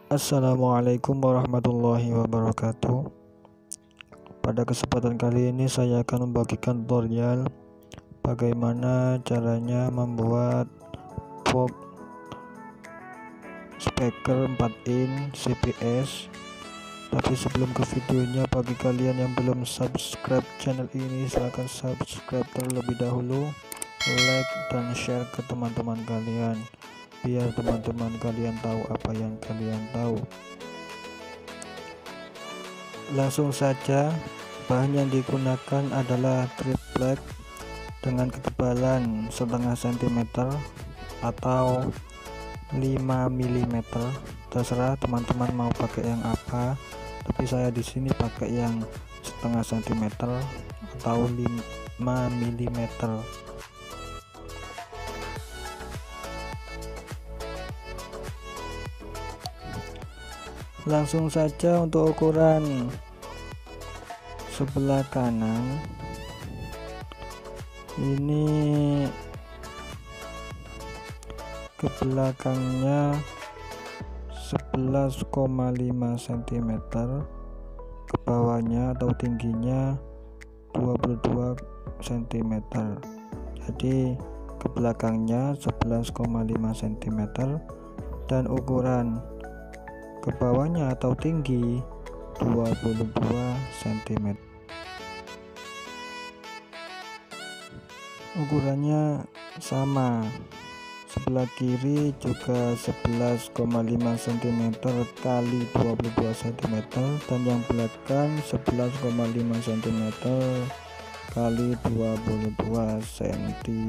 Assalamualaikum warahmatullahi wabarakatuh. Pada kesempatan kali ini saya akan membagikan tutorial bagaimana caranya membuat box speaker 4-in CPS. Tapi sebelum ke videonya, bagi kalian yang belum subscribe channel ini, silahkan subscribe terlebih dahulu, like dan share ke teman-teman kalian, biar teman-teman kalian tahu apa yang kalian tahu. Langsung saja, bahan yang digunakan adalah triplek dengan ketebalan setengah cm atau 5 mm. Terserah teman-teman mau pakai yang apa, tapi saya di sini pakai yang setengah cm atau 5 mm. Langsung saja untuk ukuran sebelah kanan ini ke belakangnya 11,5 cm, ke bawahnya atau tingginya 22 cm. Jadi ke belakangnya 11,5 cm dan ukuran ke bawahnya atau tinggi 22 cm. Ukurannya sama, sebelah kiri juga 11,5 cm kali 22 cm dan yang belakang 11,5 cm kali 22 cm.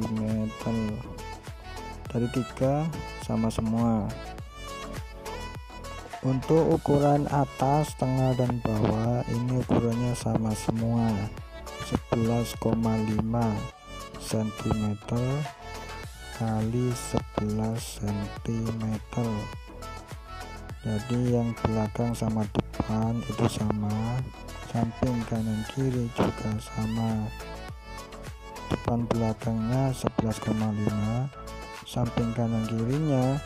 Dari 3 sama semua. Untuk ukuran atas, tengah dan bawah ini ukurannya sama semua, 11,5 cm kali 11 cm. Jadi yang belakang sama depan itu sama, samping kanan kiri juga sama. Depan belakangnya 11,5, samping kanan kirinya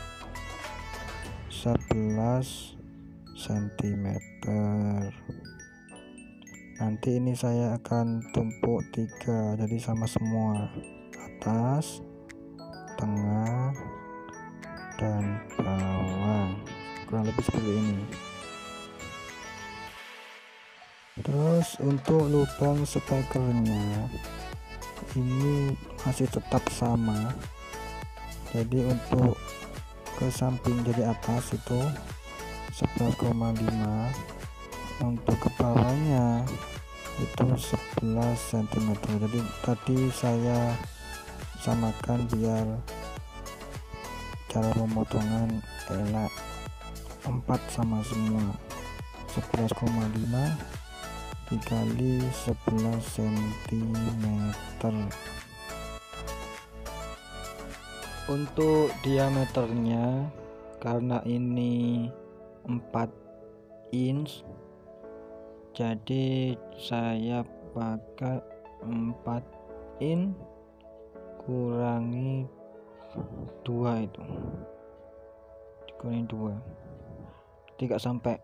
11 cm. Nanti ini saya akan tumpuk 3, jadi sama semua, atas, tengah dan bawah, kurang lebih seperti ini. Terus untuk lubang speakernya ini masih tetap sama, jadi untuk ke samping dari atas itu 11,5, untuk ke bawahnya itu 11 cm. Jadi tadi saya samakan biar cara pemotongan enak, 4 sama semua, 11,5 dikali 11 cm. Untuk diameternya, karena ini 4 inch, jadi saya pakai 4 in kurangi 2, itu dikurangi 2, tidak sampai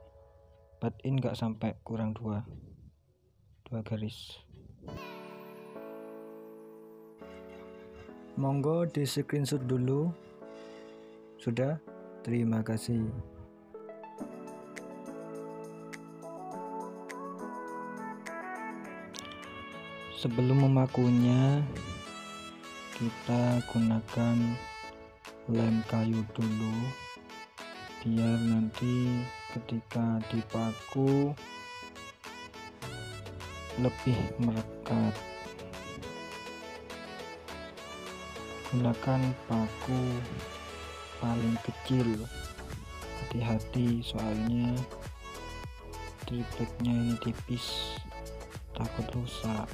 4 in, nggak sampai, kurang 2 garis. Monggo di screenshot dulu. Sudah, terima kasih. Sebelum memakunya, kita gunakan lem kayu dulu biar nanti ketika dipaku lebih merekat. Gunakan paku paling kecil, hati-hati soalnya tripleknya ini tipis, takut rusak.